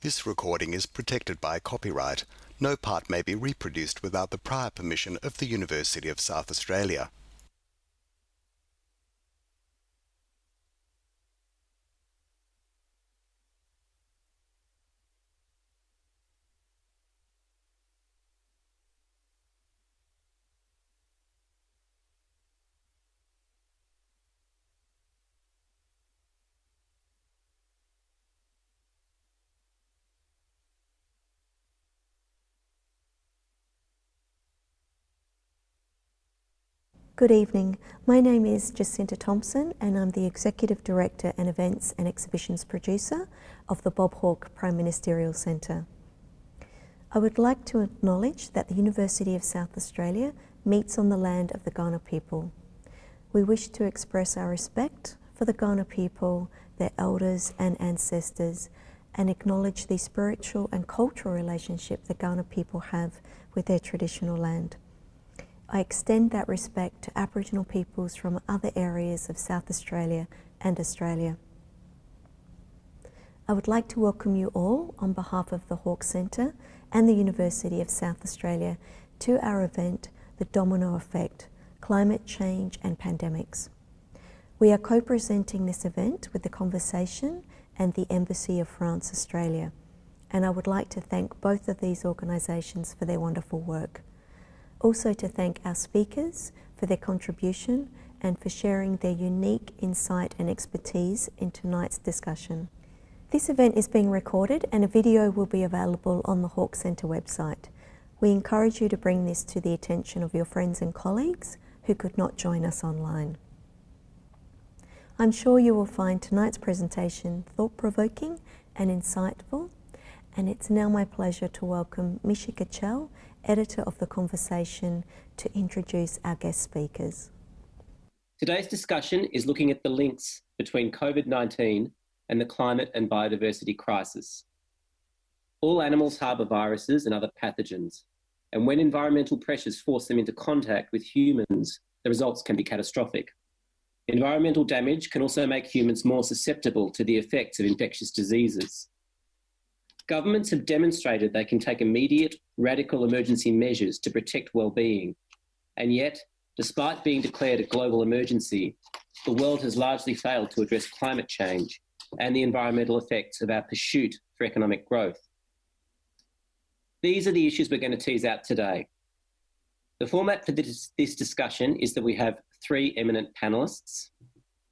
This recording is protected by copyright. No part may be reproduced without the prior permission of the University of South Australia. Good evening. My name is Jacinta Thompson and I'm the Executive Director and Events and Exhibitions Producer of the Bob Hawke Prime Ministerial Centre. I would like to acknowledge that the University of South Australia meets on the land of the Kaurna people. We wish to express our respect for the Kaurna people, their elders and ancestors, and acknowledge the spiritual and cultural relationship the Kaurna people have with their traditional land. I extend that respect to Aboriginal peoples from other areas of South Australia and Australia. I would like to welcome you all on behalf of the Hawke Centre and the University of South Australia to our event, The Domino Effect, Climate Change and Pandemics. We are co-presenting this event with The Conversation and the Embassy of France, Australia, and I would like to thank both of these organisations for their wonderful work. Also to thank our speakers for their contribution and for sharing their unique insight and expertise in tonight's discussion. This event is being recorded and a video will be available on the Hawke Centre website. We encourage you to bring this to the attention of your friends and colleagues who could not join us online. I'm sure you will find tonight's presentation thought-provoking and insightful, and it's now my pleasure to welcome Misha Ketchell, Editor of The Conversation, to introduce our guest speakers. Today's discussion is looking at the links between COVID-19 and the climate and biodiversity crisis. All animals harbour viruses and other pathogens, and when environmental pressures force them into contact with humans, the results can be catastrophic. Environmental damage can also make humans more susceptible to the effects of infectious diseases. Governments have demonstrated they can take immediate, radical emergency measures to protect well-being. And yet, despite being declared a global emergency, the world has largely failed to address climate change and the environmental effects of our pursuit for economic growth. These are the issues we're going to tease out today. The format for this discussion is that we have three eminent panellists,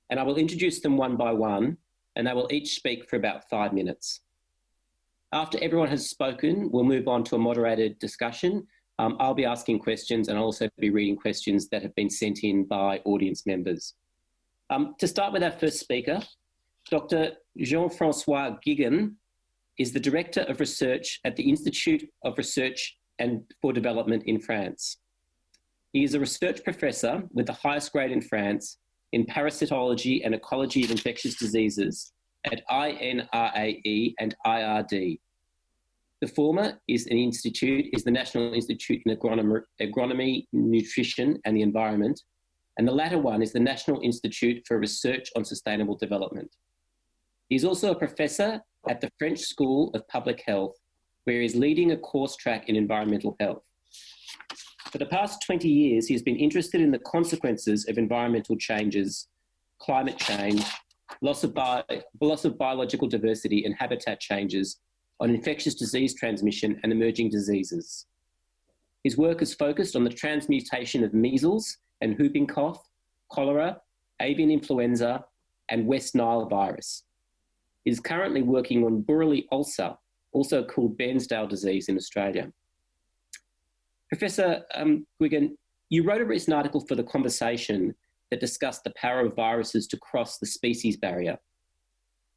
and I will introduce them one by one, and they will each speak for about 5 minutes. After everyone has spoken, we'll move on to a moderated discussion. I'll be asking questions and I'll also be reading questions that have been sent in by audience members. To start with our first speaker, Dr Jean-François Guégan is the Director of Research at the Institute of Research and for Development in France. He is a research professor with the highest grade in France in parasitology and ecology of infectious diseases at INRAE and IRD. The former is the National Institute in Agronomy, Nutrition and the Environment, and the latter one is the National Institute for Research on Sustainable Development. He's also a professor at the French School of Public Health, where he is leading a course track in environmental health. For the past 20 years, he has been interested in the consequences of environmental changes, climate change, loss of biological diversity and habitat changes on infectious disease transmission and emerging diseases. His work is focused on the transmutation of measles and whooping cough, cholera, avian influenza, and West Nile virus. He is currently working on Burley ulcer, also called Bairnsdale disease in Australia. Professor Guégan, you wrote a recent article for The Conversation that discussed the power of viruses to cross the species barrier.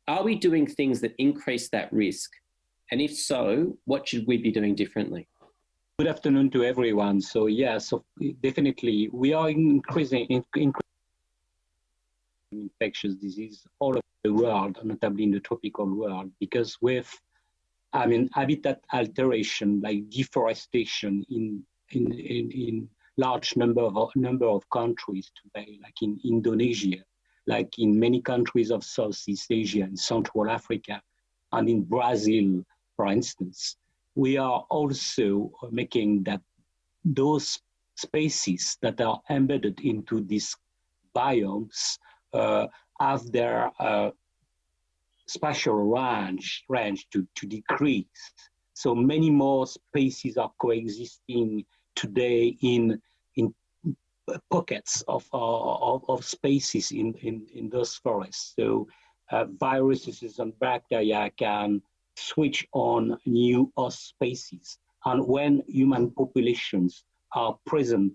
Are we doing things that increase that risk? And if so, what should we be doing differently? Good afternoon to everyone. So definitely we are increasing infectious disease all over the world, notably in the tropical world, because with habitat alteration like deforestation in large number of countries today, like in Indonesia, like in many countries of Southeast Asia and Central Africa, and in Brazil, for instance, we are also making that those species that are embedded into these biomes have their spatial range to decrease. So many more species are coexisting today in pockets of spaces in those forests. So viruses and bacteria can switch on new host species. And when human populations are present,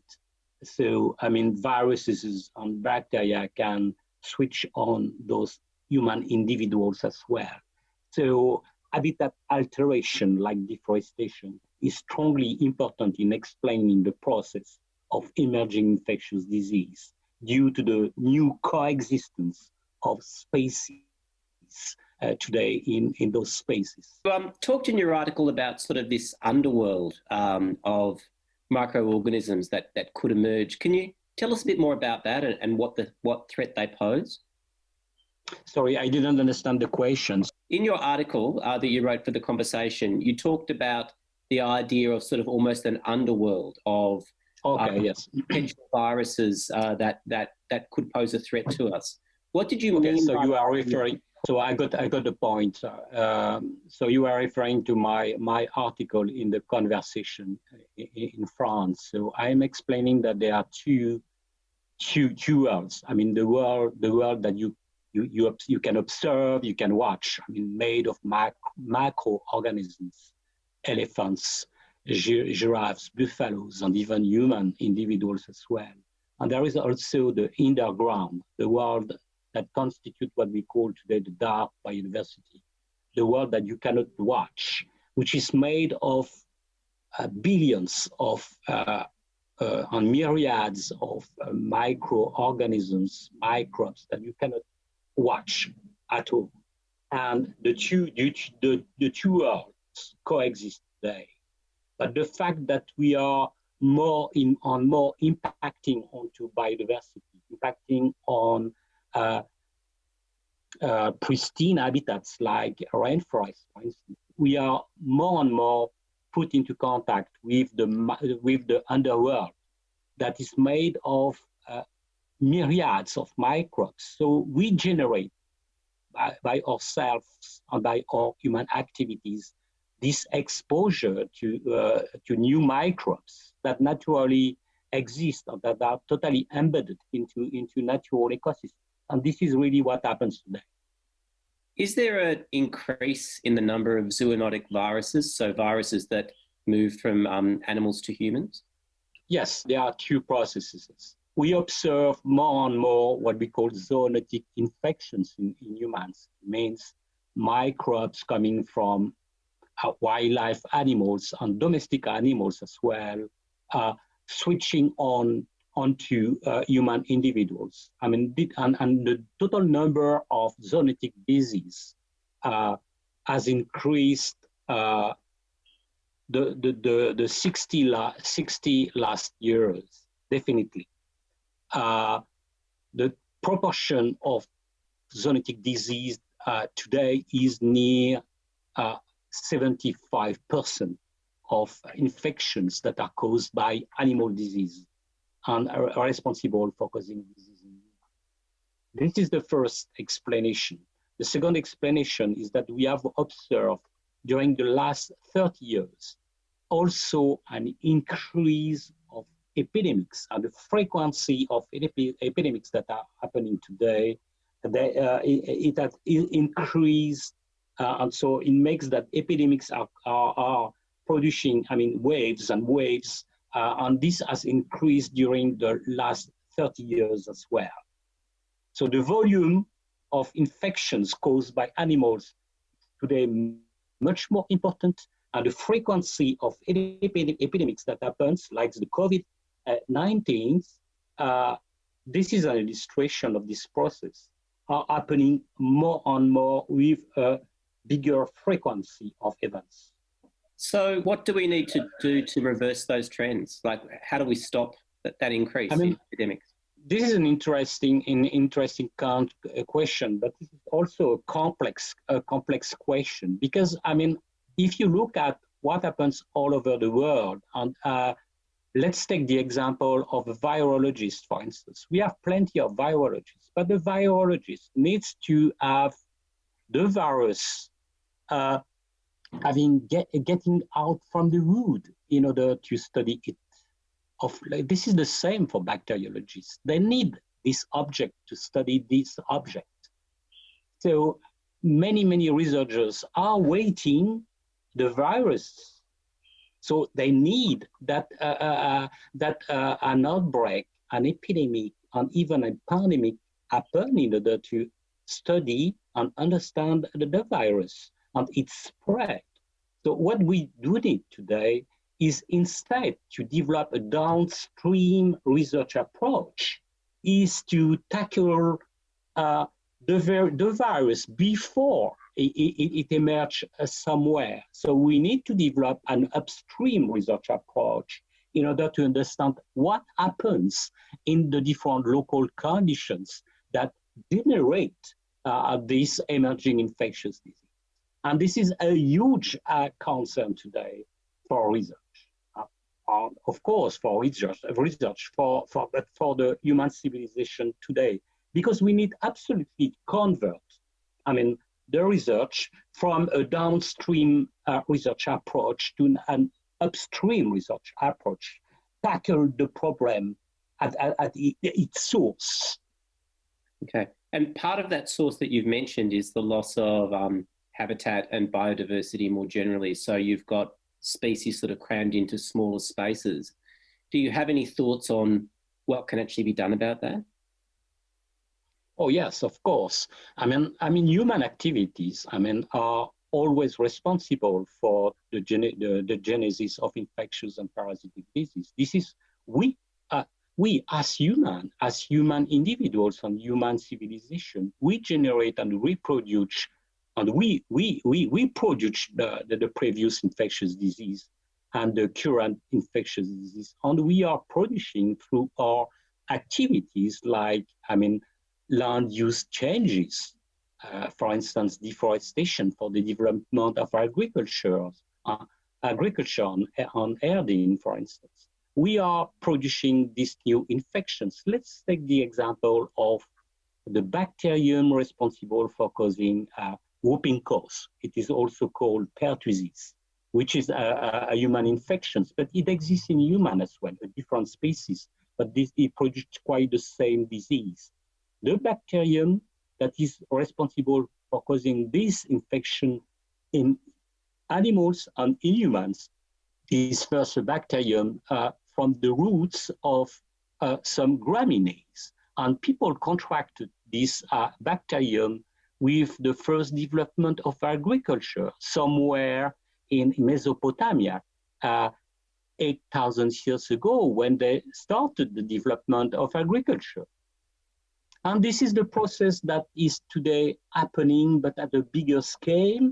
so viruses and bacteria can switch on those human individuals as well. So habitat alteration, like deforestation, is strongly important in explaining the process of emerging infectious disease due to the new coexistence of species today in those spaces. Talked in your article about sort of this underworld of microorganisms that could emerge. Can you tell us a bit more about that and what threat they pose? Sorry, I didn't understand the question. In your article that you wrote for The Conversation, you talked about the idea of sort of almost an underworld of potential viruses that could pose a threat to us. What did you mean? So you are referring. So I got the point. So you are referring to my article in The Conversation in France. So I am explaining that there are two worlds. The world that you can observe, you can watch. Made of macroorganisms, elephants, giraffes, buffaloes, and even human individuals as well. And there is also the underground, the world that constitute what we call today the dark biodiversity, the world that you cannot watch, which is made of billions of and myriads of microorganisms, microbes that you cannot watch at all. And the two worlds coexist today. But the fact that we are more impacting onto biodiversity, impacting on pristine habitats like rainforests, for instance, we are more and more put into contact with the underworld that is made of myriads of microbes. So we generate by ourselves and by our human activities this exposure to new microbes that naturally exist or that are totally embedded into natural ecosystems. And this is really what happens today. Is there an increase in the number of zoonotic viruses, so viruses that move from animals to humans? Yes, there are two processes. We observe more and more what we call zoonotic infections in humans. It means microbes coming from wildlife animals and domestic animals as well, switching onto human individuals. And the total number of zoonotic disease has increased the 60 last years, definitely. The proportion of zoonotic disease today is near 75% of infections that are caused by animal disease and are responsible for causing disease in humans. This is the first explanation. The second explanation is that we have observed during the last 30 years also an increase of epidemics and the frequency of epidemics that are happening today. It has increased, and so it makes that epidemics are producing, waves and waves, and this has increased during the last 30 years as well. So the volume of infections caused by animals today much more important, and the frequency of epidemics that happens, like the COVID-19, this is an illustration of this process, are happening more and more with a bigger frequency of events. So what do we need to do to reverse those trends? Like, how do we stop that increase in epidemics? This is an interesting question, but this is also a complex question because, if you look at what happens all over the world, and let's take the example of a virologist, for instance. We have plenty of virologists, but the virologist needs to have the virus getting out from the wood in order to study it. This is the same for bacteriologists. They need this object to study this object. So many researchers are waiting the virus. So they need that an outbreak, an epidemic, and even a pandemic happen in order to study and understand the virus and its spread. So what we do need today is, instead to develop a downstream research approach, is to tackle the virus before it emerges somewhere. So we need to develop an upstream research approach in order to understand what happens in the different local conditions that generate this emerging infectious disease. And this is a huge concern today for research. Of course, for research, but for the human civilization today, because we need absolutely convert, the research from a downstream research approach to an upstream research approach, tackle the problem at its source. Okay, and part of that source that you've mentioned is the loss of habitat and biodiversity more generally. So you've got species sort of crammed into smaller spaces. Do you have any thoughts on what can actually be done about that? Oh yes, of course. Human activities, are always responsible for the genesis of infectious and parasitic disease. This is we as human individuals and human civilization, we generate and reproduce, and we produce the previous infectious disease and the current infectious disease, and we are producing through our activities like land use changes, for instance, deforestation for the development of agriculture on Erdene, for instance. We are producing these new infections. Let's take the example of the bacterium responsible for causing whooping cough. It is also called pertussis, which is a human infection, but it exists in human as well, a different species, but it produces quite the same disease. The bacterium that is responsible for causing this infection in animals and in humans is first a bacterium from the roots of some gramineae. And people contracted this bacterium with the first development of agriculture somewhere in Mesopotamia 8,000 years ago, when they started the development of agriculture. And this is the process that is today happening, but at a bigger scale.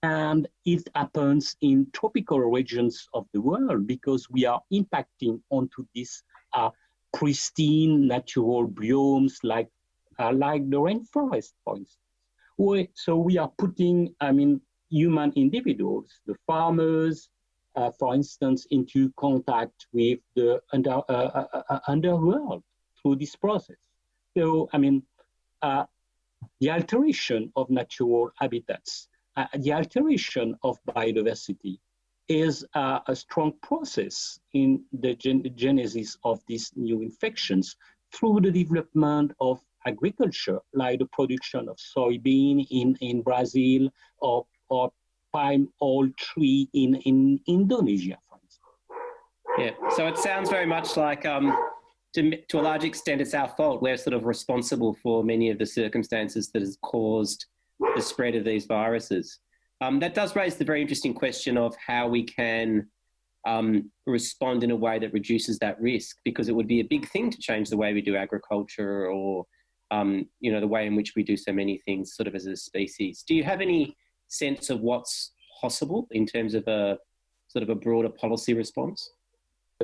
And it happens in tropical regions of the world because we are impacting onto these pristine natural biomes like the rainforest, for instance. So we are putting, human individuals, the farmers, for instance, into contact with the underworld through this process. So, the alteration of natural habitats, the alteration of biodiversity is a strong process in the genesis of these new infections through the development of agriculture, like the production of soybean in Brazil or palm oil tree in Indonesia, for instance. Yeah, so it sounds very much like to a large extent, it's our fault. We're sort of responsible for many of the circumstances that has caused the spread of these viruses. That does raise the very interesting question of how we can respond in a way that reduces that risk, because it would be a big thing to change the way we do agriculture or, the way in which we do so many things sort of as a species. Do you have any sense of what's possible in terms of a sort of a broader policy response?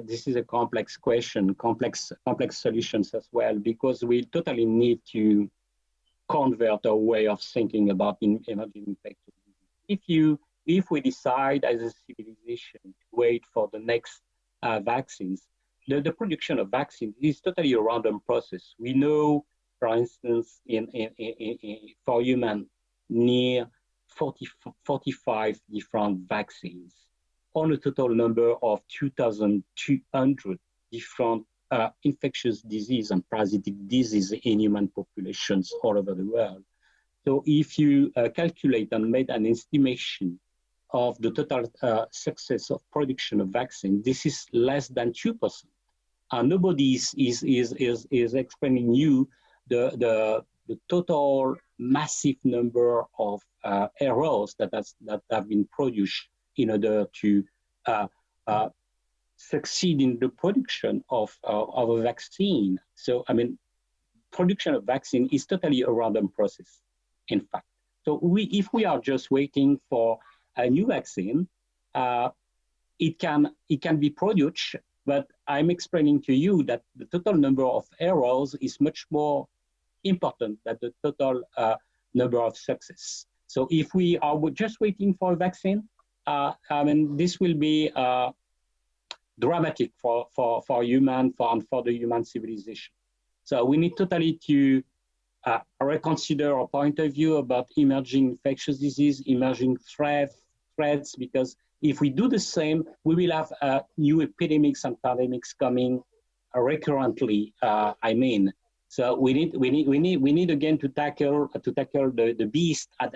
This is a complex question, complex solutions as well, because we totally need to convert our way of thinking about emerging infectious disease. if we decide as a civilization to wait for the next vaccines, the production of vaccines is totally a random process. We know, for instance, for human, near 45 different vaccines on a total number of 2,200 different infectious disease and parasitic disease in human populations all over the world. So if you calculate and make an estimation of the total success of production of vaccine, this is less than 2%. And nobody is explaining you the total massive number of errors that have been produced in order to succeed in the production of a vaccine. So, I mean, production of vaccine is totally a random process, in fact. So if we are just waiting for a new vaccine, it can be produced, but I'm explaining to you that the total number of errors is much more important than the total number of success. So if we are just waiting for a vaccine, I mean, this will be dramatic for human, for the human civilization. So we need totally to reconsider our point of view about emerging infectious disease, emerging threats, because if we do the same, we will have new epidemics and pandemics coming recurrently. So we need again to tackle the beast at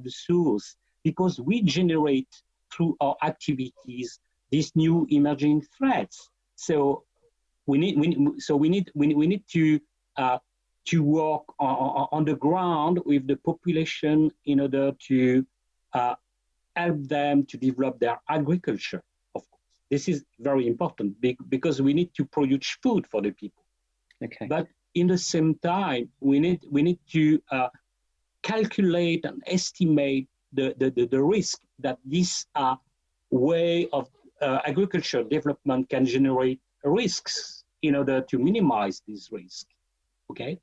the source, because we generate through our activities these new emerging threats. So we need to work on the ground with the population in order to help them to develop their agriculture. Of course, this is very important because we need to produce food for the people. Okay. But in the same time, we need to calculate and estimate the risk that this way of agricultural development can generate risks in order to minimize this risk. Okay.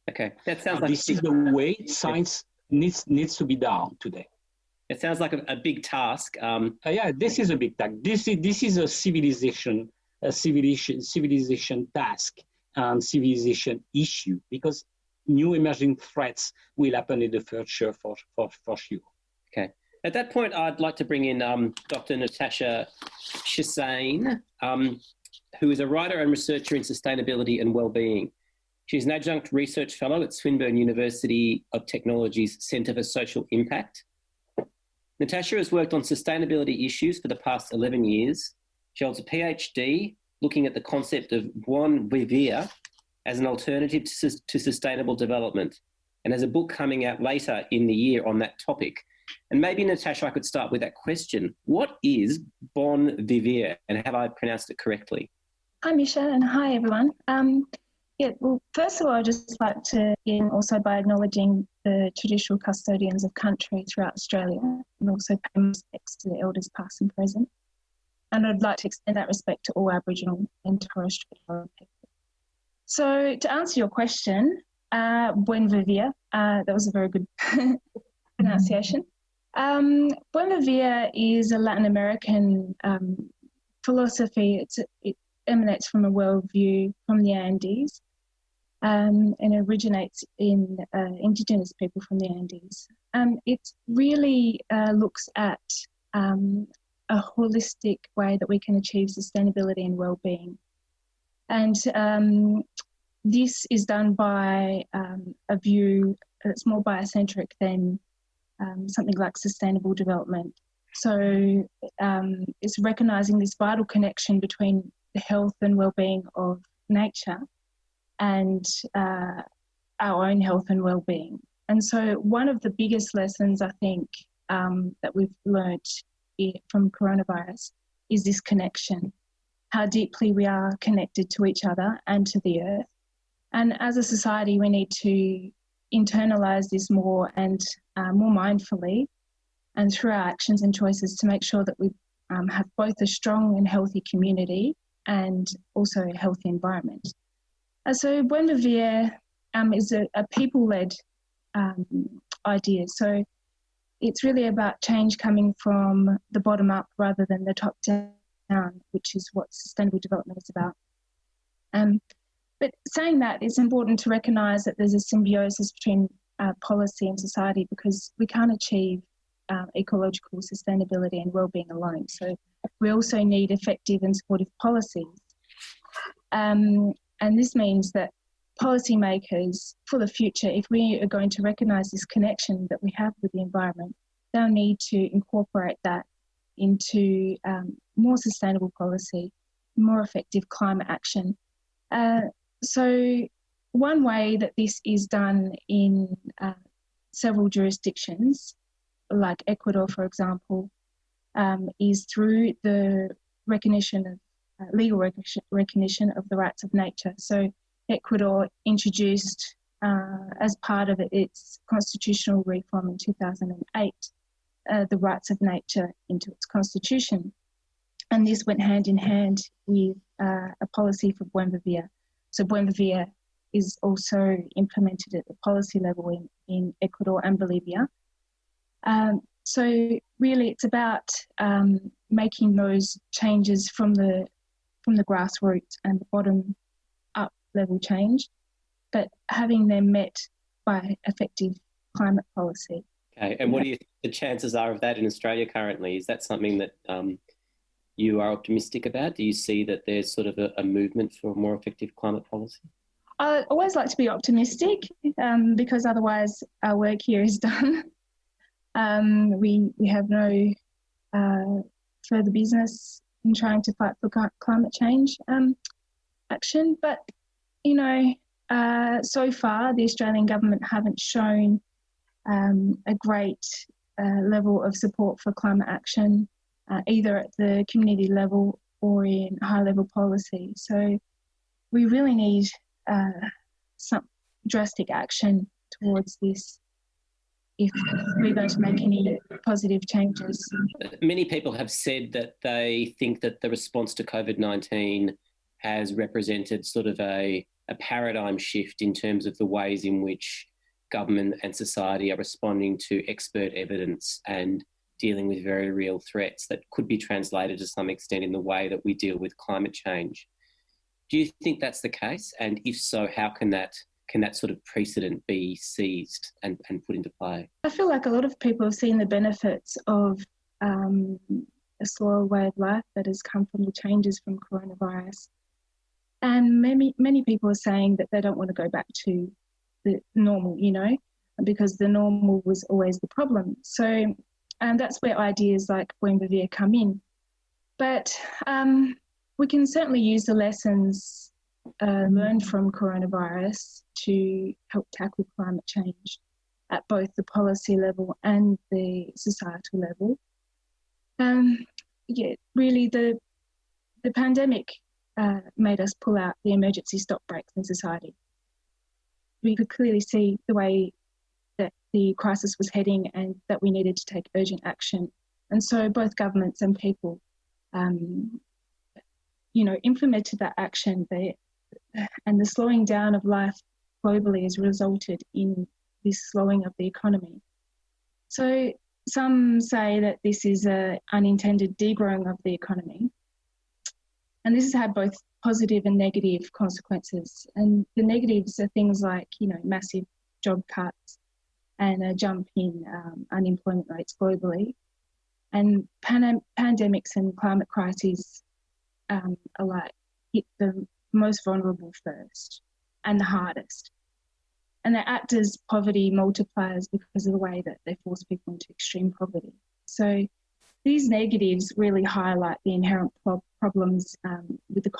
Okay. That sounds like this is the way science needs to be done today. It sounds like a big task. Yeah, this is a big task. This is a civilization task and civilization issue, because new emerging threats will happen in the future for sure. Okay. At that point, I'd like to bring in Dr. Natasha Chassagne, who is a writer and researcher in sustainability and well-being. She's an Adjunct Research Fellow at Swinburne University of Technology's Centre for Social Impact. Natasha has worked on sustainability issues for the past 11 years. She holds a PhD looking at the concept of bon vivre as an alternative to sustainable development, and has a book coming out later in the year on that topic. And maybe, Natasha, I could start with that question. What is bon vivre, and have I pronounced it correctly? Hi, Misha, and hi, everyone. Well, first of all, I'd just like to begin also by acknowledging the traditional custodians of country throughout Australia, and also pay respects to the elders past and present. And I'd like to extend that respect to all Aboriginal and Torres Strait Islander people. So to answer your question, bon vivre, that was a very good pronunciation. Bon vivre is a Latin American philosophy. It emanates from a worldview from the Andes, and originates in Indigenous people from the Andes. It really looks at a holistic way that we can achieve sustainability and well-being. And this is done by a view that's more biocentric than something like sustainable development. So it's recognising this vital connection between the health and well-being of nature and our own health and well-being. And so one of the biggest lessons, I think, that we've learnt from coronavirus is this connection, how deeply we are connected to each other and to the earth. And as a society, we need to internalise this more and more mindfully, and through our actions and choices, to make sure that we have both a strong and healthy community and also a healthy environment. So bon vivre is a people-led idea. So it's really about change coming from the bottom up rather than the top down, which is what sustainable development is about. But saying that, it's important to recognise that there's a symbiosis between policy and society, because we can't achieve ecological sustainability and well-being alone. So we also need effective and supportive policies. And this means that policymakers for the future, if we are going to recognise this connection that we have with the environment, they'll need to incorporate that into more sustainable policy, more effective climate action. So one way that this is done in several jurisdictions, like Ecuador, for example, is through the recognition of legal recognition of the rights of nature. So Ecuador introduced, as part of its constitutional reform in 2008, the rights of nature into its constitution. And this went hand in hand with a policy for Buen Vivir. So Buen Vivir is also implemented at the policy level in Ecuador and Bolivia. So really it's about making those changes from the grassroots and the bottom up level change, but having them met by effective climate policy. Okay, and what do you think the chances are of that in Australia currently? Is that something that you are optimistic about? Do you see that there's sort of a movement for more effective climate policy? I always like to be optimistic because otherwise our work here is done. We have no further business in trying to fight for climate change action. But, so far the Australian government haven't shown a great level of support for climate action, either at the community level or in high-level policy. So we really need some drastic action towards this if we're going to make any positive changes. Many people have said that they think that the response to COVID-19 has represented sort of a paradigm shift in terms of the ways in which government and society are responding to expert evidence and dealing with very real threats that could be translated to some extent in the way that we deal with climate change. Do you think that's the case? And if so, how can that sort of precedent be seized and put into play? I feel like a lot of people have seen the benefits of a slower way of life that has come from the changes from coronavirus. And many people are saying that they don't want to go back to the normal, because the normal was always the problem. So that's where ideas like Buen Vivir come in. But we can certainly use the lessons learned from coronavirus to help tackle climate change at both the policy level and the societal level. Really the pandemic made us pull out the emergency stop brakes in society. We could clearly see the way that the crisis was heading and that we needed to take urgent action. And so both governments and people, implemented that action there, and the slowing down of life globally has resulted in this slowing of the economy. So some say that this is an unintended degrowing of the economy. And this has had both positive and negative consequences. And the negatives are things like, massive job cuts and a jump in unemployment rates globally. And pandemics and climate crises alike hit the most vulnerable first and the hardest. And they act as poverty multipliers because of the way that they force people into extreme poverty. So these negatives really highlight the inherent problems with the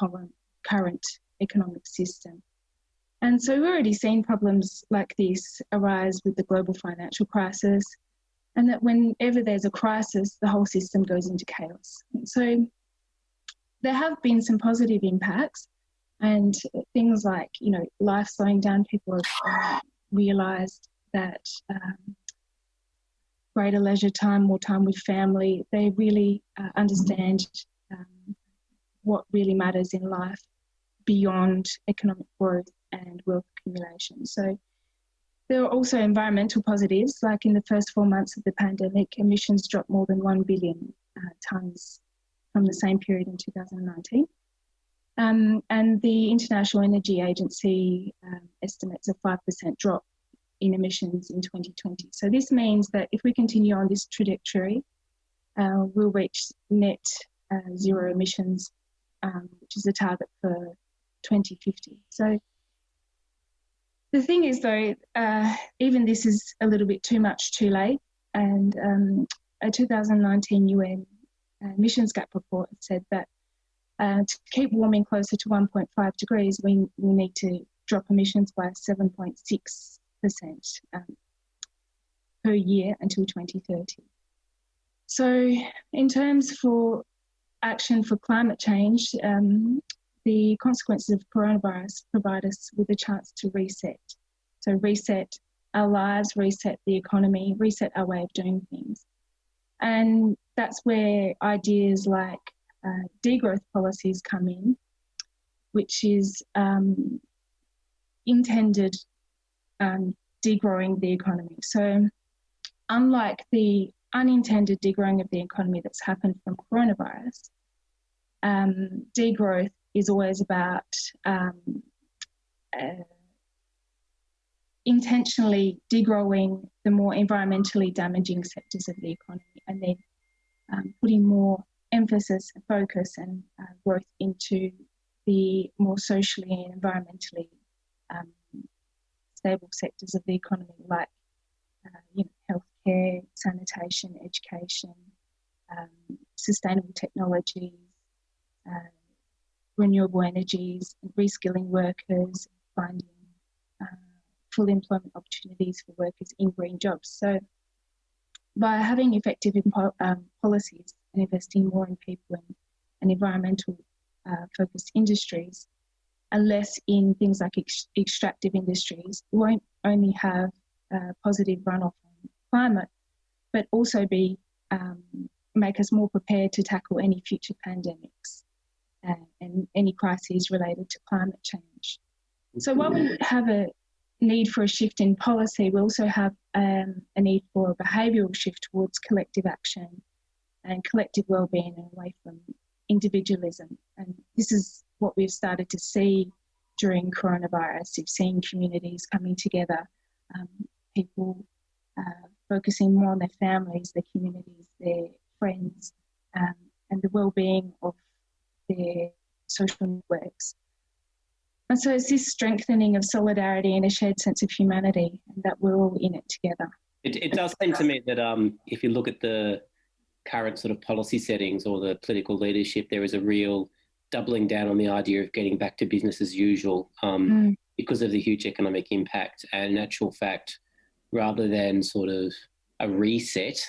current economic system. And so we've already seen problems like this arise with the global financial crisis, and that whenever there's a crisis, the whole system goes into chaos. So there have been some positive impacts, and things like, life slowing down. People have realised that greater leisure time, more time with family, they really understand what really matters in life beyond economic growth and wealth accumulation. So There are also environmental positives, like in the first 4 months of the pandemic, emissions dropped more than 1 billion tonnes from the same period in 2019. And the International Energy Agency estimates a 5% drop in emissions in 2020. So this means that if we continue on this trajectory, we'll reach net zero emissions, which is the target for 2050. So the thing is, though, even this is a little bit too much too late. And a 2019 UN emissions gap report said that to keep warming closer to 1.5 degrees, we need to drop emissions by 7.6% per year until 2030. So in terms for action for climate change, the consequences of coronavirus provide us with a chance to reset. So reset our lives, reset the economy, reset our way of doing things. And that's where ideas like degrowth policies come in, which is intended degrowing the economy. So unlike the unintended degrowing of the economy that's happened from coronavirus, degrowth is always about intentionally degrowing the more environmentally damaging sectors of the economy, and then putting more emphasis and focus and growth into the more socially and environmentally stable sectors of the economy, like healthcare, sanitation, education, sustainable technologies, renewable energies, reskilling workers, finding full employment opportunities for workers in green jobs. So by having effective policies and investing more in people and environmental focused industries, and less in things like extractive industries, we won't only have positive runoff on climate, but also make us more prepared to tackle any future pandemics and any crises related to climate change. So while we have a need for a shift in policy, we also have a need for a behavioural shift towards collective action and collective wellbeing and away from individualism. And this is what we've started to see during coronavirus. You've seen communities coming together, people focusing more on their families, their communities, their friends, and the wellbeing of their social networks. And so it's this strengthening of solidarity and a shared sense of humanity, and that we're all in it together. It does seem to me that if you look at the current sort of policy settings or the political leadership, there is a real doubling down on the idea of getting back to business as usual because of the huge economic impact. And in actual fact, rather than sort of a reset,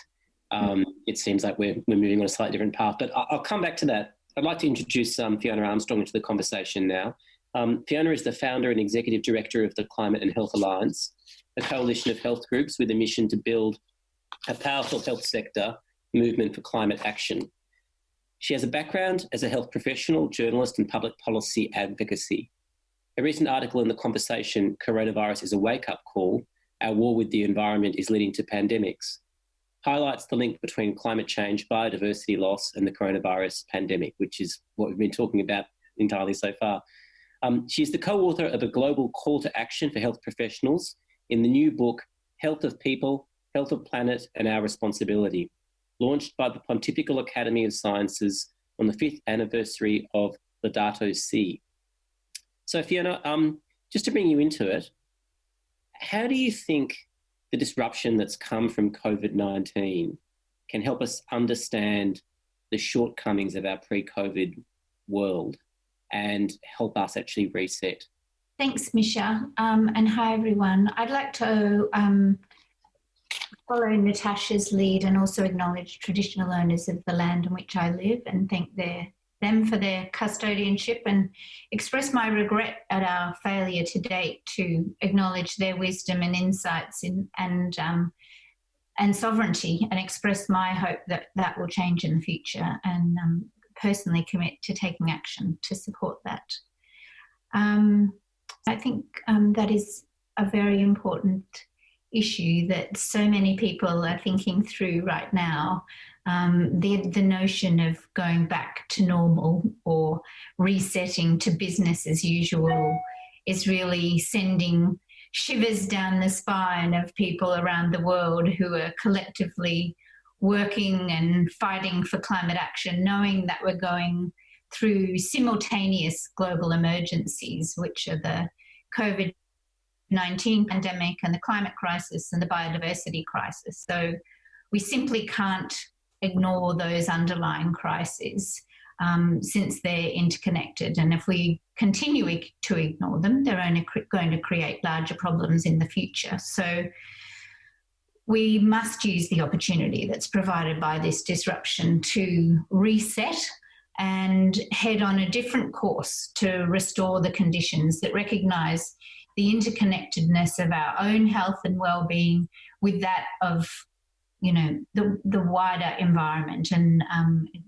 it seems like we're moving on a slightly different path. But I'll come back to that. I'd like to introduce Fiona Armstrong into the conversation now. Fiona is the founder and executive director of the Climate and Health Alliance, a coalition of health groups with a mission to build a powerful health sector movement for climate action. She has a background as a health professional, journalist and public policy advocacy. A recent article in The Conversation, Coronavirus is a Wake-Up Call, Our War with the Environment is Leading to Pandemics, highlights the link between climate change, biodiversity loss and the coronavirus pandemic, which is what we've been talking about entirely so far. She's the co-author of a global call to action for health professionals in the new book, Health of People, Health of Planet and Our Responsibility, launched by the Pontifical Academy of Sciences on the 5th anniversary of Laudato Si. So Fiona, just to bring you into it, how do you think the disruption that's come from COVID-19 can help us understand the shortcomings of our pre-COVID world and help us actually reset? Thanks, Misha, and hi everyone. I'd like to follow Natasha's lead and also acknowledge traditional owners of the land on which I live and thank them for their custodianship and express my regret at our failure to date to acknowledge their wisdom and insights and sovereignty, and express my hope that that will change in the future, and personally commit to taking action to support that. I think that is a very important issue that so many people are thinking through right now. The notion of going back to normal or resetting to business as usual is really sending shivers down the spine of people around the world who are collectively working and fighting for climate action, knowing that we're going through simultaneous global emergencies, which are the COVID-19 pandemic and the climate crisis and the biodiversity crisis. So we simply can't ignore those underlying crises since they're interconnected. And if we continue to ignore them, they're only going to create larger problems in the future. So we must use the opportunity that's provided by this disruption to reset and head on a different course to restore the conditions that recognise the interconnectedness of our own health and well-being with that of, you know, the wider environment, and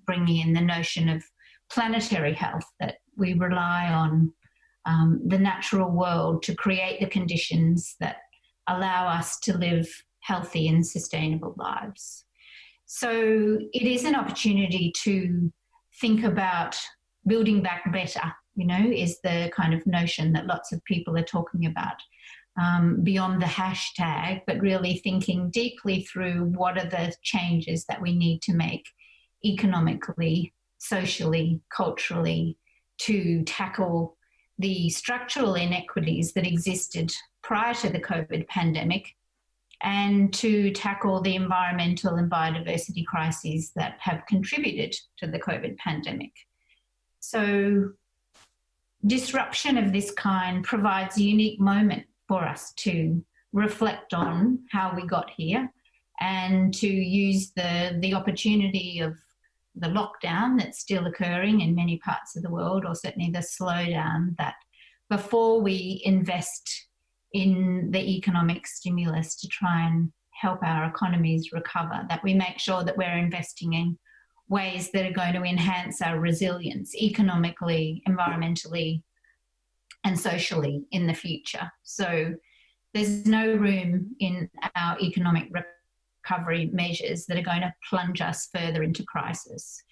bringing in the notion of planetary health, that we rely on the natural world to create the conditions that allow us to live healthy and sustainable lives. So it is an opportunity to think about building back better, you know, is the kind of notion that lots of people are talking about. Beyond the hashtag, but really thinking deeply through what are the changes that we need to make economically, socially, culturally, to tackle the structural inequities that existed prior to the COVID pandemic, and to tackle the environmental and biodiversity crises that have contributed to the COVID pandemic. So disruption of this kind provides a unique moment for us to reflect on how we got here, and to use the opportunity of the lockdown that's still occurring in many parts of the world, or certainly the slowdown, that before we invest in the economic stimulus to try and help our economies recover, that we make sure that we're investing in ways that are going to enhance our resilience economically, environmentally, and socially in the future. So there's no room in our economic recovery measures that are going to plunge us further into crisis.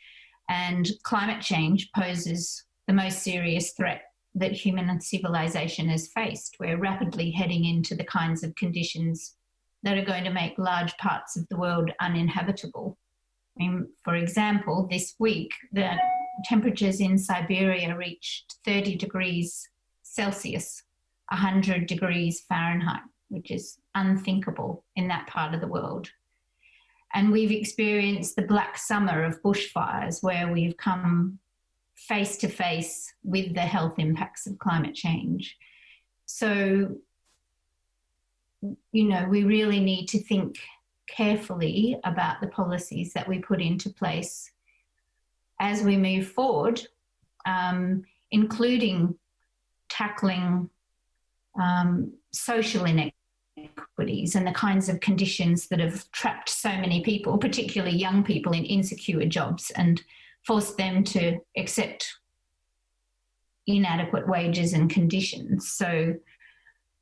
And climate change poses the most serious threat that human civilization has faced. We're rapidly heading into the kinds of conditions that are going to make large parts of the world uninhabitable. I mean, for example, this week, the temperatures in Siberia reached 30 degrees Celsius, 100 degrees Fahrenheit, which is unthinkable in that part of the world. And we've experienced the black summer of bushfires, where we've come face to face with the health impacts of climate change. So, you know, we really need to think carefully about the policies that we put into place as we move forward, including tackling social inequities and the kinds of conditions that have trapped so many people, particularly young people, in insecure jobs and forced them to accept inadequate wages and conditions. So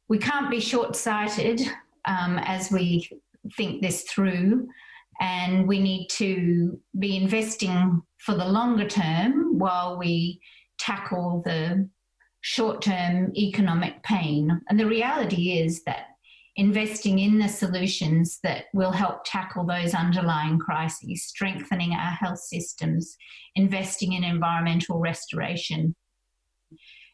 we can't be short-sighted as we think this through, and we need to be investing for the longer term while we tackle the short-term economic pain. And the reality is that investing in the solutions that will help tackle those underlying crises, strengthening our health systems, investing in environmental restoration,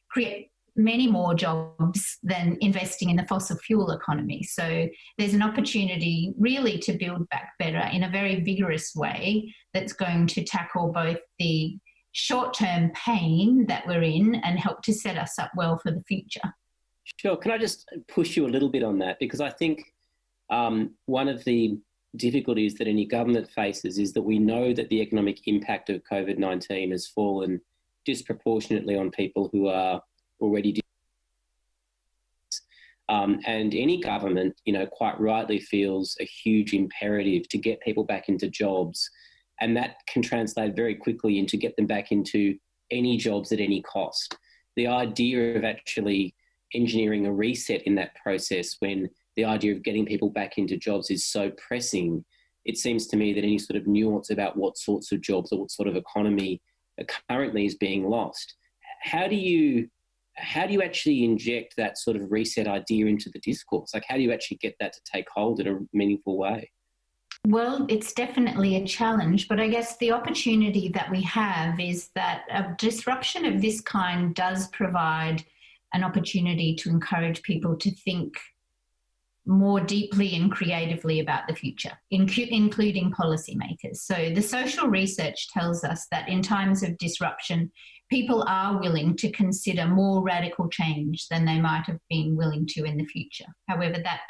create many more jobs than investing in the fossil fuel economy. So there's an opportunity really to build back better in a very vigorous way that's going to tackle both the short-term pain that we're in and help to set us up well for the future. Sure. Can I just push you a little bit on that? Because I think one of the difficulties that any government faces is that we know that the economic impact of COVID-19 has fallen disproportionately on people who are already and any government, you know, quite rightly feels a huge imperative to get people back into jobs, and that can translate very quickly into get them back into any jobs at any cost. The idea of actually engineering a reset in that process when the idea of getting people back into jobs is so pressing, it seems to me that any sort of nuance about what sorts of jobs or what sort of economy currently is being lost. How do you actually inject that sort of reset idea into the discourse? Like, how do you actually get that to take hold in a meaningful way? Well, it's definitely a challenge, but I guess the opportunity that we have is that a disruption of this kind does provide an opportunity to encourage people to think more deeply and creatively about the future, including policymakers. So the social research tells us that in times of disruption, people are willing to consider more radical change than they might have been willing to in the future. However, that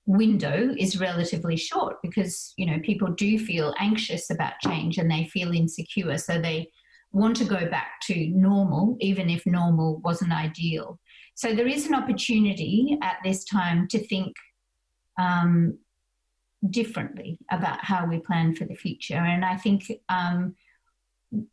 window is relatively short because, you know, people do feel anxious about change and they feel insecure, so they want to go back to normal, even if normal wasn't ideal. So there is an opportunity at this time to think differently about how we plan for the future. And I think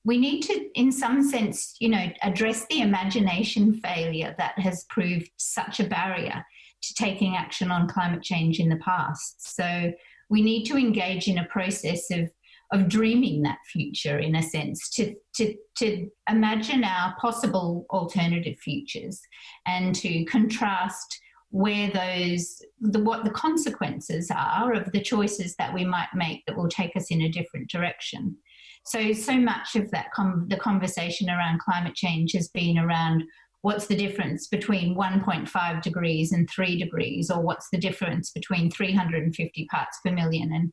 we need to, in some sense, you know, address the imagination failure that has proved such a barrier to taking action on climate change in the past. So we need to engage in a process of dreaming that future, in a sense, to imagine our possible alternative futures and to contrast where what the consequences are of the choices that we might make that will take us in a different direction. So much of that the conversation around climate change has been around what's the difference between 1.5 degrees and 3 degrees, or what's the difference between 350 parts per million and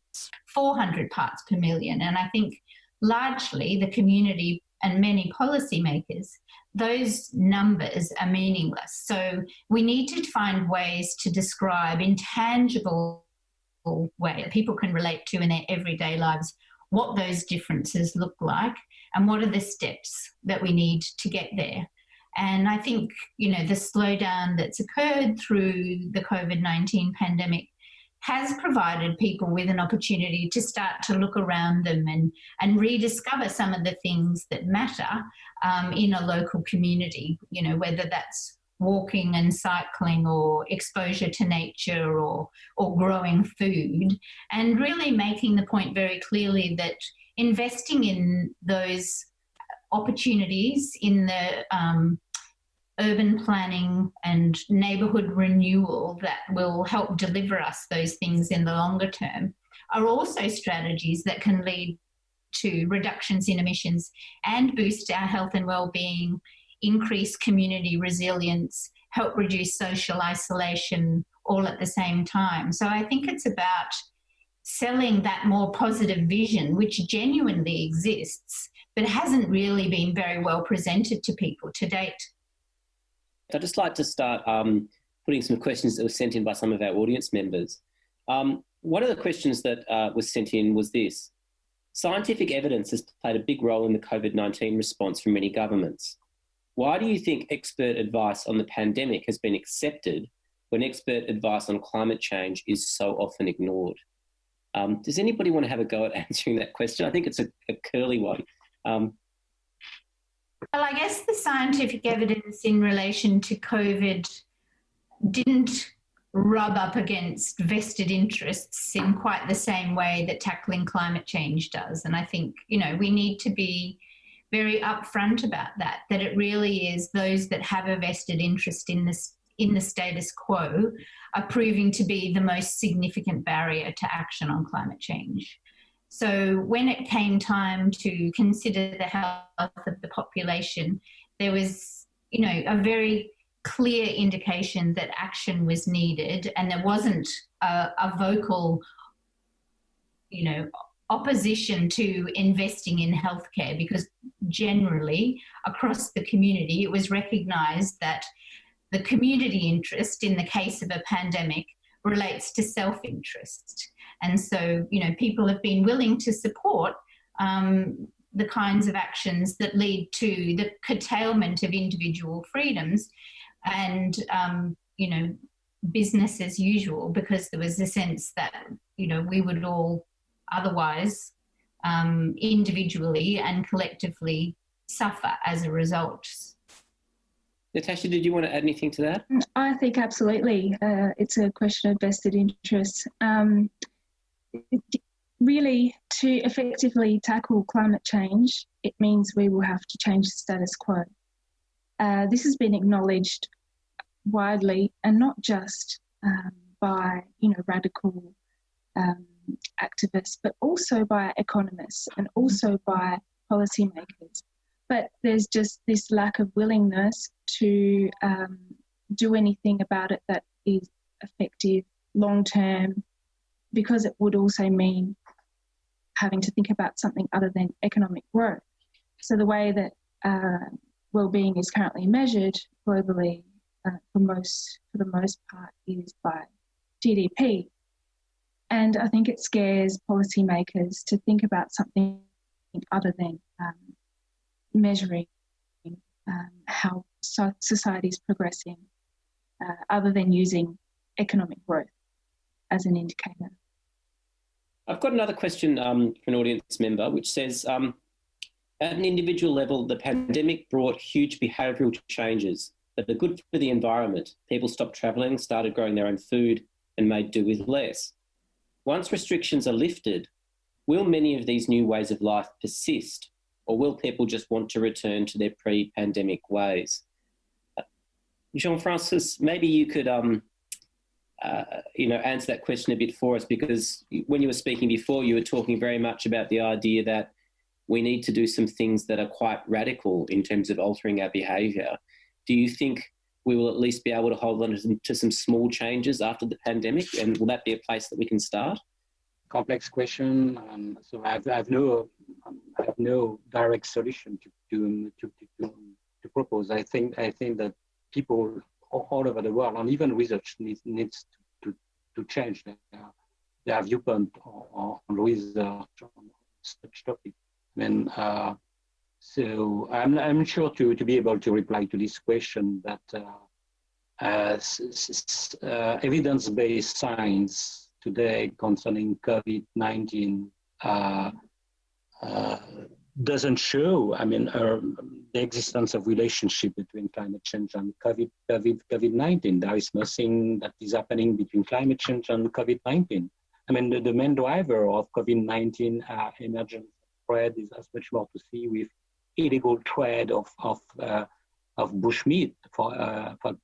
400 parts per million. And I think largely the community and many policymakers, those numbers are meaningless. So we need to find ways to describe in tangible way that people can relate to in their everyday lives what those differences look like and what are the steps that we need to get there. And I think, you know, the slowdown that's occurred through the COVID-19 pandemic has provided people with an opportunity to start to look around them and rediscover some of the things that matter in a local community, you know, whether that's walking and cycling or exposure to nature or growing food, and really making the point very clearly that investing in those opportunities in the urban planning and neighbourhood renewal that will help deliver us those things in the longer term are also strategies that can lead to reductions in emissions and boost our health and well-being, increase community resilience, help reduce social isolation all at the same time. So I think it's about selling that more positive vision, which genuinely exists, but hasn't really been very well presented to people to date. I'd just like to start putting some questions that were sent in by some of our audience members. One of the questions that was sent in was this: scientific evidence has played a big role in the COVID-19 response from many governments. Why do you think expert advice on the pandemic has been accepted when expert advice on climate change is so often ignored? Does anybody want to have a go at answering that question? I think it's a curly one. Well, I guess the scientific evidence in relation to COVID didn't rub up against vested interests in quite the same way that tackling climate change does. And I think, you know, we need to be very upfront about that it really is those that have a vested interest in the status quo are proving to be the most significant barrier to action on climate change. So when it came time to consider the health of the population, there was, you know, a very clear indication that action was needed, and there wasn't a vocal, you know, opposition to investing in healthcare, because generally across the community it was recognised that the community interest in the case of a pandemic relates to self-interest. And so, you know, people have been willing to support the kinds of actions that lead to the curtailment of individual freedoms and, you know, business as usual, because there was a sense that, you know, we would all otherwise individually and collectively suffer as a result. Natasha, did you want to add anything to that? I think absolutely. It's a question of vested interests. Really, to effectively tackle climate change, it means we will have to change the status quo. This has been acknowledged widely, and not just by radical activists, but also by economists and also by policymakers. But there's just this lack of willingness to do anything about it that is effective long-term, because it would also mean having to think about something other than economic growth. So the way that well-being is currently measured globally for the most part is by GDP. And I think it scares policymakers to think about something other than measuring how society is progressing, other than using economic growth as an indicator. I've got another question from an audience member, which says, at an individual level, the pandemic brought huge behavioural changes that are good for the environment. People stopped travelling, started growing their own food, and made do with less. Once restrictions are lifted, will many of these new ways of life persist, or will people just want to return to their pre-pandemic ways? Jean-François, maybe you could answer that question a bit for us, because when you were speaking before, you were talking very much about the idea that we need to do some things that are quite radical in terms of altering our behaviour. Do you think we will at least be able to hold on to some small changes after the pandemic, and will that be a place that we can start? Complex question. So I have no direct solution to propose. I think that people all over the world, and even research needs to change their viewpoint on research on such topic. So I'm sure to be able to reply to this question that evidence-based science today concerning COVID-19 doesn't show, the existence of relationship between climate change and COVID-19. There is nothing that is happening between climate change and COVID-19. The main driver of COVID-19 emergence spread is much more to see with illegal trade of bushmeat for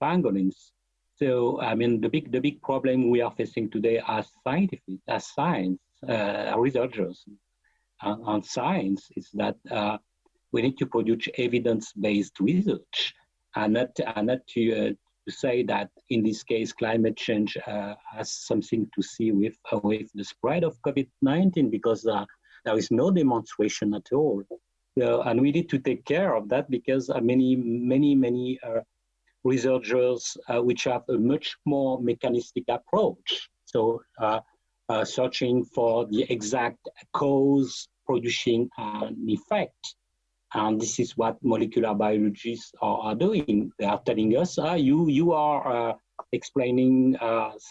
pangolins. So the big problem we are facing today as science researchers on science is that we need to produce evidence-based research, and not to say that in this case climate change has something to see with the spread of COVID-19, because there is no demonstration at all. And we need to take care of that, because many researchers which have a much more mechanistic approach. So searching for the exact cause producing an effect. And this is what molecular biologists are doing. They are telling us, you are explaining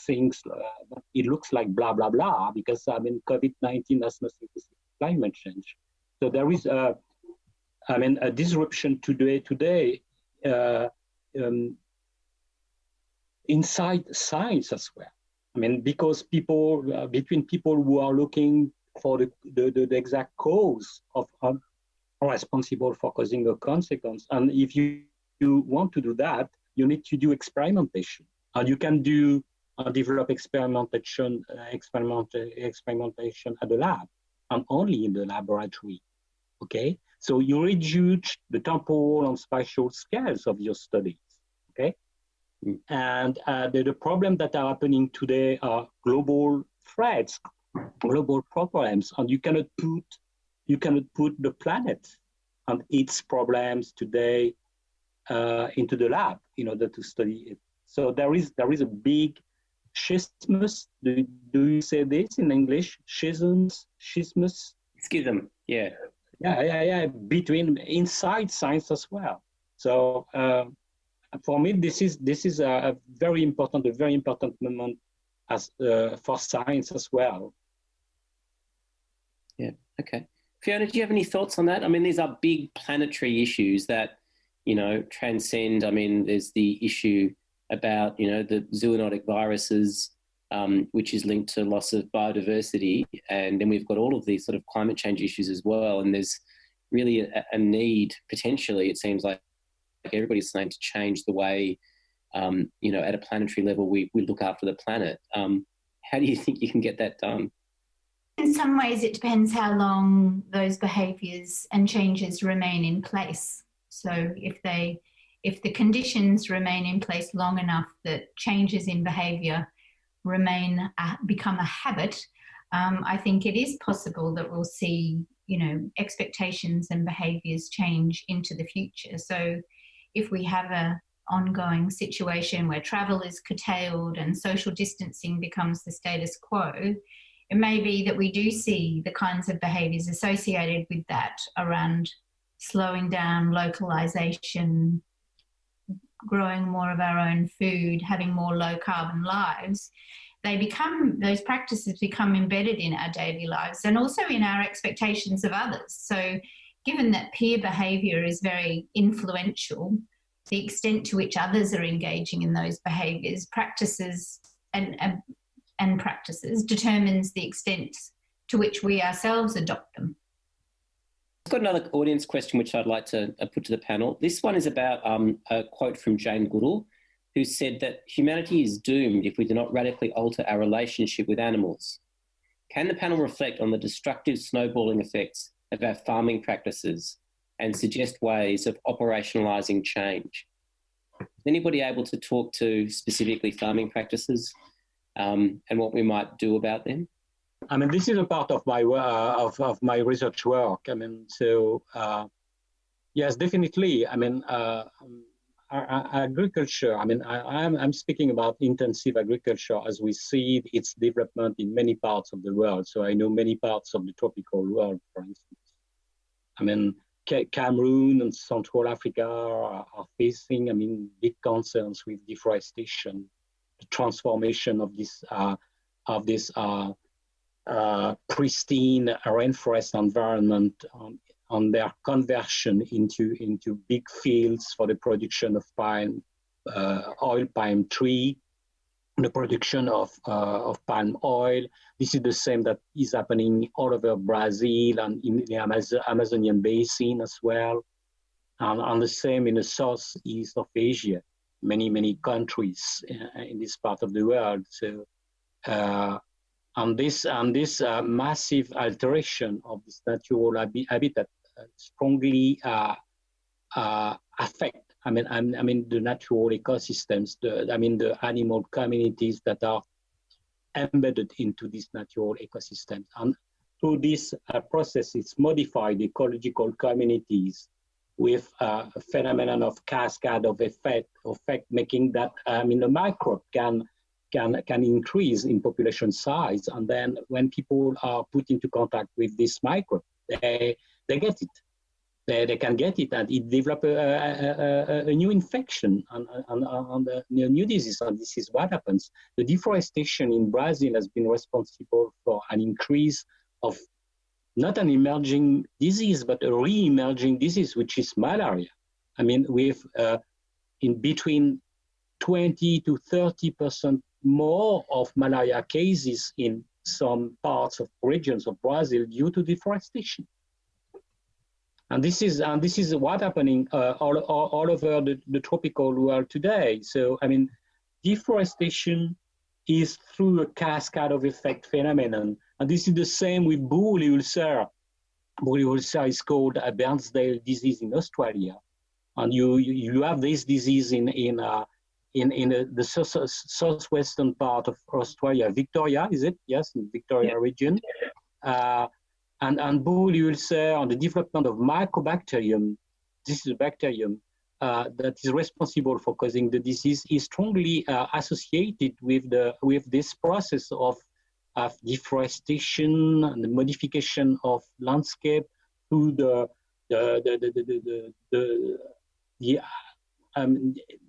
things, but it looks like blah, blah, blah, because COVID-19 has nothing to do with climate change. So there is a disruption today inside science as well. Because between people who are looking for the exact cause of responsible for causing a consequence, and if you want to do that, you need to do experimentation, and you can develop experimentation at the lab and only in the laboratory. Okay, so you reduce the temporal and spatial scales of your studies. Okay. And the problem that are happening today are global threats, global problems, and you cannot put the planet and its problems today into the lab in order to study it. So there is a big schism. Do you say this in English? Schism. Yeah. Yeah. Between inside science as well. So. For me, this is a very important moment as for science as well. Yeah. Okay. Fiona, do you have any thoughts on that? These are big planetary issues that, transcend. I mean, there's the issue about, the zoonotic viruses, which is linked to loss of biodiversity. And then we've got all of these sort of climate change issues as well. And there's really a need, potentially, it seems like everybody's saying, to change the way, at a planetary level, we look after the planet. How do you think you can get that done? In some ways, it depends how long those behaviours and changes remain in place. So if the conditions remain in place long enough that changes in behaviour become a habit, I think it is possible that we'll see, expectations and behaviours change into the future. So if we have an ongoing situation where travel is curtailed and social distancing becomes the status quo, it may be that we do see the kinds of behaviours associated with that around slowing down, localisation, growing more of our own food, having more low carbon lives. Those practices become embedded in our daily lives and also in our expectations of others. So given that peer behaviour is very influential, the extent to which others are engaging in those behaviours, practices determines the extent to which we ourselves adopt them. I've got another audience question which I'd like to put to the panel. This one is about a quote from Jane Goodall, who said that humanity is doomed if we do not radically alter our relationship with animals. Can the panel reflect on the destructive snowballing effects of our farming practices and suggest ways of operationalising change? Is anybody able to talk to specifically farming practices and what we might do about them? I mean, this is a part of my of my research work. I mean, so yes, definitely. I mean, agriculture. I mean, I'm speaking about intensive agriculture as we see its development in many parts of the world. So I know many parts of the tropical world, for instance. I mean, Cameroon and Central Africa are facing, I mean, big concerns with deforestation, the transformation of this pristine rainforest environment on their conversion into big fields for the production of oil palm tree, the production of palm oil. This is the same that is happening all over Brazil and in the Amazonian basin as well, and the same in the southeast of Asia, many countries in this part of the world. So. And this massive alteration of this natural habitat strongly affect. I mean the natural ecosystems. The animal communities that are embedded into these natural ecosystems. And through this process, it's modified ecological communities with a phenomenon of cascade of effect, making that the microbe can increase in population size, and then when people are put into contact with this microbe, they get it. They can get it, and it develops a new infection and a new disease. And this is what happens. The deforestation in Brazil has been responsible for an increase of not an emerging disease, but a re-emerging disease, which is malaria. I mean, with in between 20 to 30% more of malaria cases in some parts of regions of Brazil due to deforestation. And this is what's happening all over the tropical world today. So, I mean, deforestation is through a cascade of effect phenomenon. And this is the same with bull ulcer. Bull ulcer is called a Bernstein disease in Australia. And you have this disease in the southwestern part of Australia. Victoria, is it? Yes, in Victoria region. And bull ulcer and the development of mycobacterium, this is a bacterium that is responsible for causing the disease, is strongly associated with this process of deforestation and the modification of landscape through the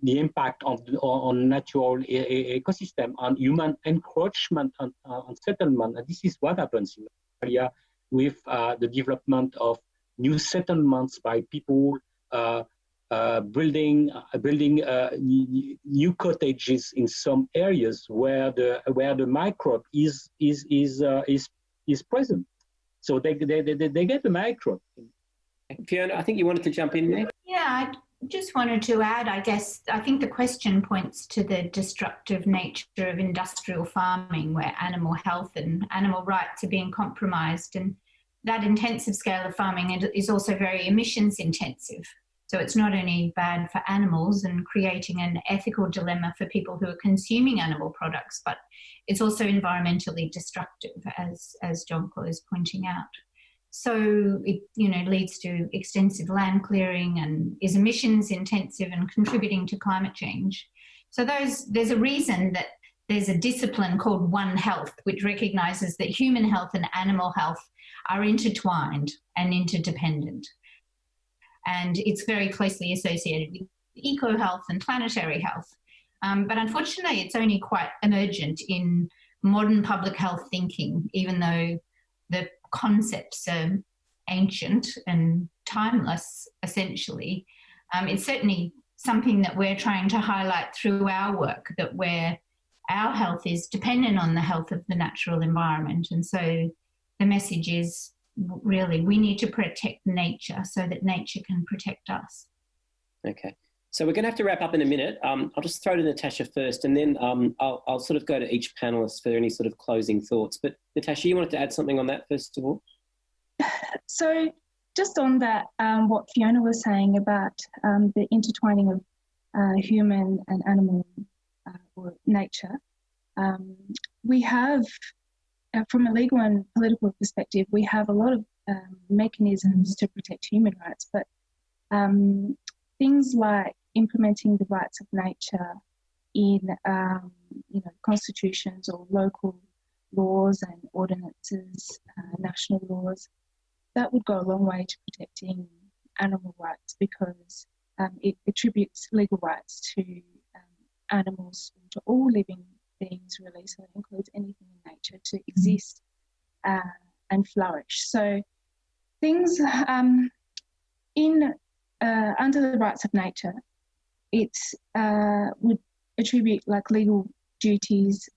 impact on natural ecosystem and human encroachment on settlement. And this is what happens in Australia with the development of new settlements by people building new cottages in some areas where the microbe is present. So they get the microbe. Fiona, I think you wanted to jump in there. Yeah, I just wanted to add, I think the question points to the destructive nature of industrial farming, where animal health and animal rights are being compromised. And that intensive scale of farming is also very emissions intensive. So it's not only bad for animals and creating an ethical dilemma for people who are consuming animal products, but it's also environmentally destructive, as John-Paul is pointing out. So it leads to extensive land clearing and is emissions intensive and contributing to climate change. So there's a reason that there's a discipline called One Health, which recognises that human health and animal health are intertwined and interdependent. And it's very closely associated with eco-health and planetary health. But unfortunately, it's only quite emergent in modern public health thinking, even though the concepts are ancient and timeless, essentially. It's certainly something that we're trying to highlight through our work, that our health is dependent on the health of the natural environment. And so the message is really we need to protect nature so that nature can protect us. Okay. So we're going to have to wrap up in a minute. I'll just throw to Natasha first, and then I'll sort of go to each panellist for any sort of closing thoughts. But Natasha, you wanted to add something on that first of all? So just on that, what Fiona was saying about the intertwining of human and animal or nature, we have, from a legal and political perspective, we have a lot of mechanisms to protect human rights, but things like implementing the rights of nature in constitutions or local laws and ordinances, national laws, that would go a long way to protecting animal rights, because it attributes legal rights to animals, to all living beings really, so it includes anything in nature to exist and flourish. So things under the rights of nature, it would attribute like legal duties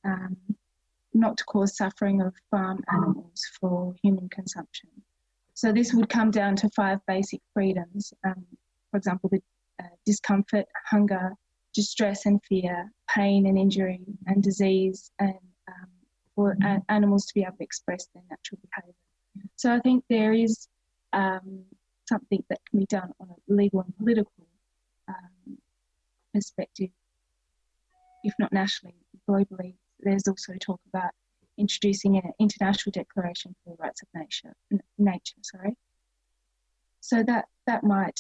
not to cause suffering of farm animals for human consumption. So this would come down to 5 basic freedoms, for example, the discomfort, hunger, distress and fear, pain and injury and disease, and for animals to be able to express their natural behaviour. So I think there is something that can be done on a legal and political perspective, if not nationally, globally. There's also talk about introducing an international declaration for the rights of nature. So that might,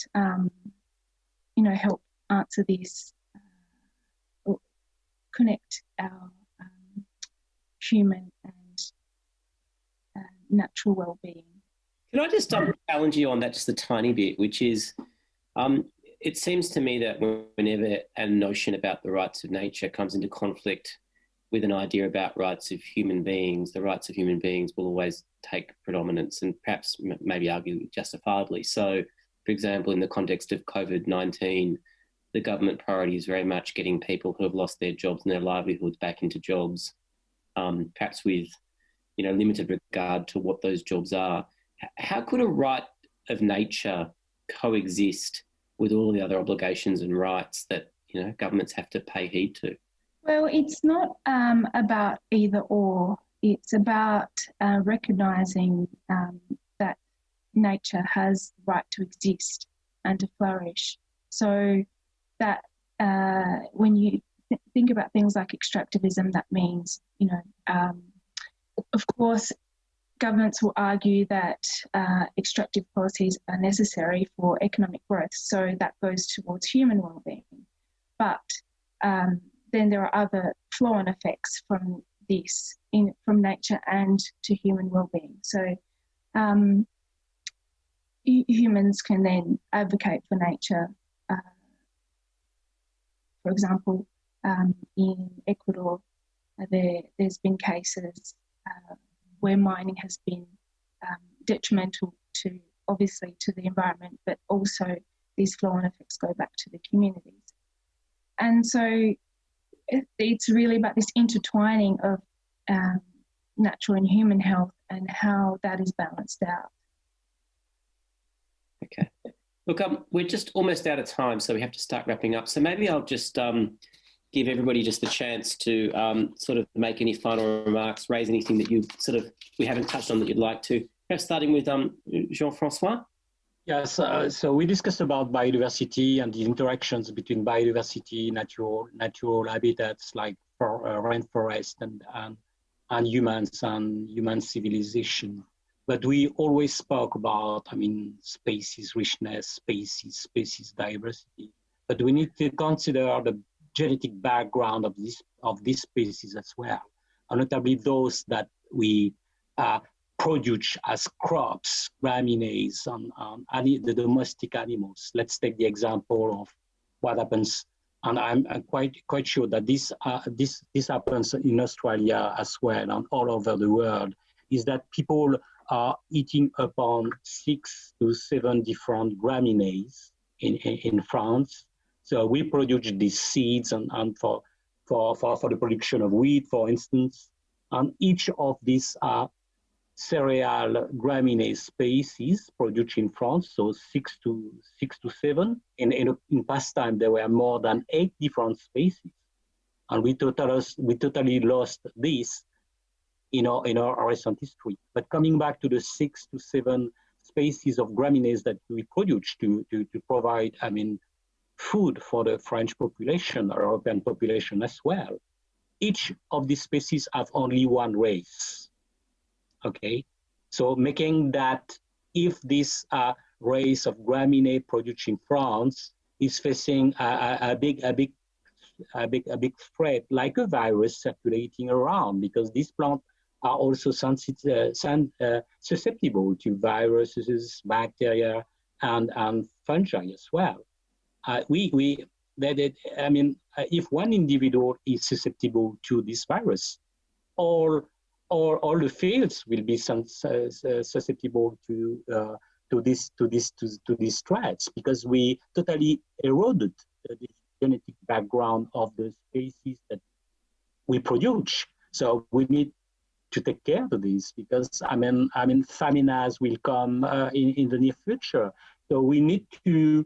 help answer this, or connect our human and natural well-being. Can I just challenge you on that just a tiny bit, which is, it seems to me that whenever a notion about the rights of nature comes into conflict with an idea about rights of human beings, the rights of human beings will always take predominance, and perhaps maybe argue justifiably. So, for example, in the context of COVID-19, the government priority is very much getting people who have lost their jobs and their livelihoods back into jobs, perhaps with limited regard to what those jobs are. How could a right of nature coexist with all the other obligations and rights that governments have to pay heed to? Well, it's not about either or. It's about recognising that nature has the right to exist and to flourish. So that when you think about things like extractivism, that means, of course, governments will argue that extractive policies are necessary for economic growth, so that goes towards human well-being. But then there are other flow-on effects from this, from nature and to human well-being. So humans can then advocate for nature. For example, in Ecuador, there's been cases where mining has been detrimental to the environment, but also these flow-on effects go back to the communities. And so it's really about this intertwining of natural and human health and how that is balanced out. Okay. Look, we're just almost out of time, so we have to start wrapping up. So maybe I'll just give everybody just the chance to sort of make any final remarks, raise anything that you we haven't touched on that you'd like to. Perhaps starting with Jean-François. Yes, so we discussed about biodiversity and the interactions between biodiversity, natural habitats like rainforest and humans and human civilization. But we always spoke about, species richness, species diversity. But we need to consider the genetic background of these species as well, and notably those that we produce as crops, gramineas, and the domestic animals. Let's take the example of what happens, and I'm quite sure that this happens in Australia as well and all over the world, is that people are eating upon 6 to 7 different gramineas in France. So we produce these seeds and for the production of wheat, for instance, and each of these cereal graminase species produced in France, so 6 to 7. In past time, there were more than 8 different species, and we totally lost this in our recent history. But coming back to the 6 to 7 species of graminease that we produce to provide, food for the French population, or European population as well, each of these species have only one race. Okay, so making that if this race of gramineae produced in France is facing a big threat, like a virus circulating around, because these plants are also susceptible to viruses, bacteria, and fungi as well. If one individual is susceptible to this virus, all the fields will be susceptible to these threats, because we totally eroded the genetic background of the species that we produce. So we need to take care of this, because famines will come in the near future. So we need to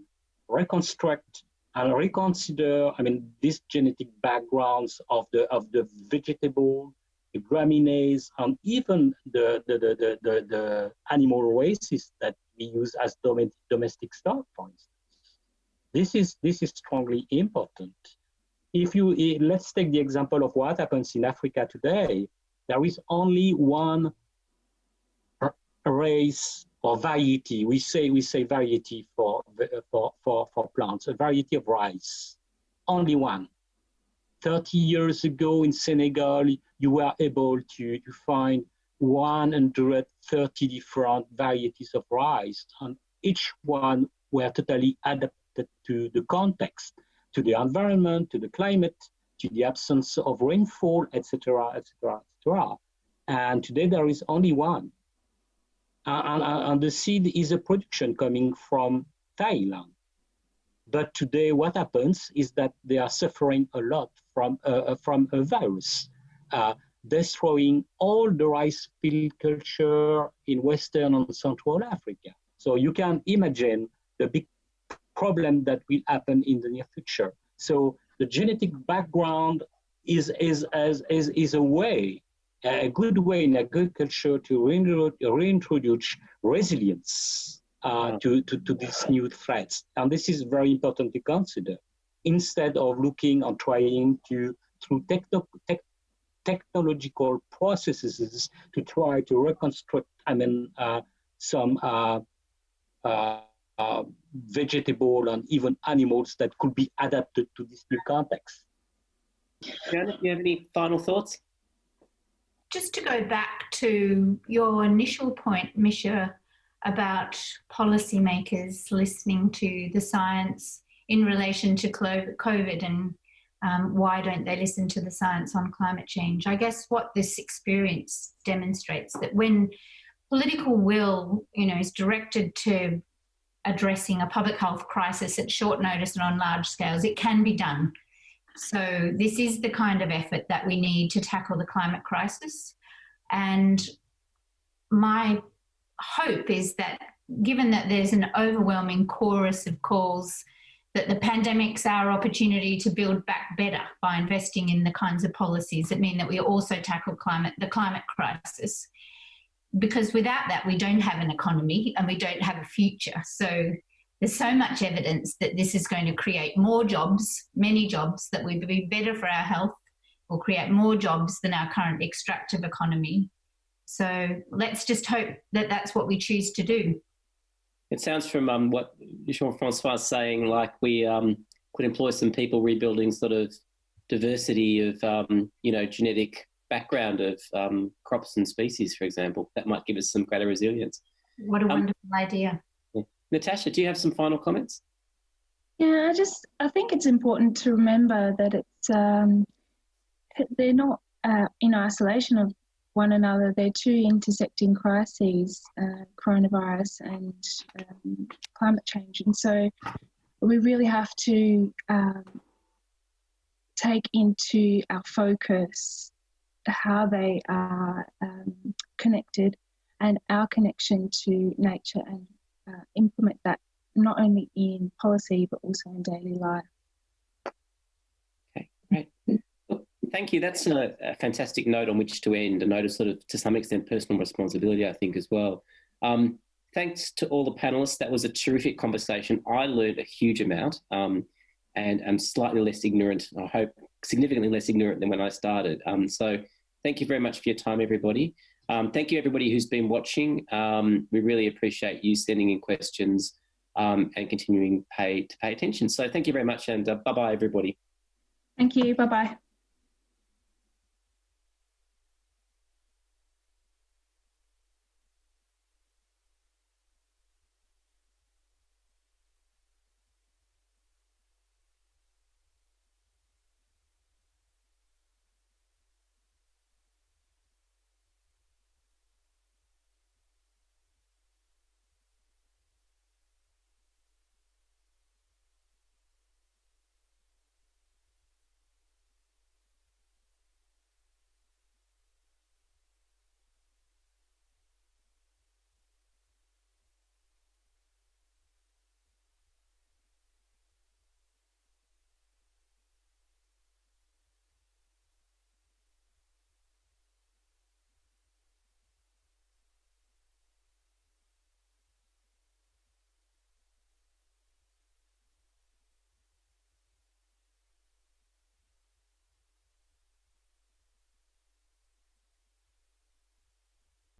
reconstruct and reconsider these genetic backgrounds of the vegetable, the graminease, and even the animal races that we use as domestic stock, for instance. This is strongly important. Let's take the example of what happens in Africa today. There is only one race or variety. We say variety for plants, a variety of rice. Only one. 30 years ago in Senegal, you were able to find 130 different varieties of rice, and each one were totally adapted to the context, to the environment, to the climate, to the absence of rainfall, etc., etc., etc. And today there is only one. And the seed is a production coming from Thailand. But today what happens is that they are suffering a lot from a virus, destroying all the rice field culture in Western and Central Africa. So you can imagine the big problem that will happen in the near future. So the genetic background is a way, a good way in agriculture to reintroduce resilience to these new threats. And this is very important to consider, instead of looking and trying to, through technological processes, to try to reconstruct some vegetable and even animals that could be adapted to this new context. Fiona, do you have any final thoughts? Just to go back to your initial point, Misha, about policymakers listening to the science in relation to COVID and why don't they listen to the science on climate change? I guess what this experience demonstrates, that when political will, is directed to addressing a public health crisis at short notice and on large scales. It can be done. So this is the kind of effort that we need to tackle the climate crisis. And my hope is that, given that there's an overwhelming chorus of calls that the pandemic's our opportunity to build back better by investing in the kinds of policies that mean that we also tackle the climate crisis. Because without that, we don't have an economy and we don't have a future. So there's so much evidence that this is going to create more jobs, many jobs, that will be better for our health, will create more jobs than our current extractive economy. So let's just hope that that's what we choose to do. It sounds from what Jean-François is saying, like we could employ some people rebuilding sort of diversity of, genetic background of crops and species, for example. That might give us some greater resilience. What a wonderful idea. Yeah. Natasha, do you have some final comments? Yeah, I think it's important to remember that it's they're not in isolation of one another. They're two intersecting crises, coronavirus and climate change. And so we really have to take into our focus how they are connected and our connection to nature, and implement that not only in policy but also in daily life. Okay, great. Thank you. That's a fantastic note on which to end, a note of sort of, to some extent, personal responsibility, I think, as well. Thanks to all the panellists. That was a terrific conversation. I learned a huge amount and I'm slightly less ignorant, I hope significantly less ignorant than when I started. So thank you very much for your time, everybody. Thank you, everybody who's been watching. We really appreciate you sending in questions and continuing to pay attention. So thank you very much, and bye-bye, everybody. Thank you. Bye-bye.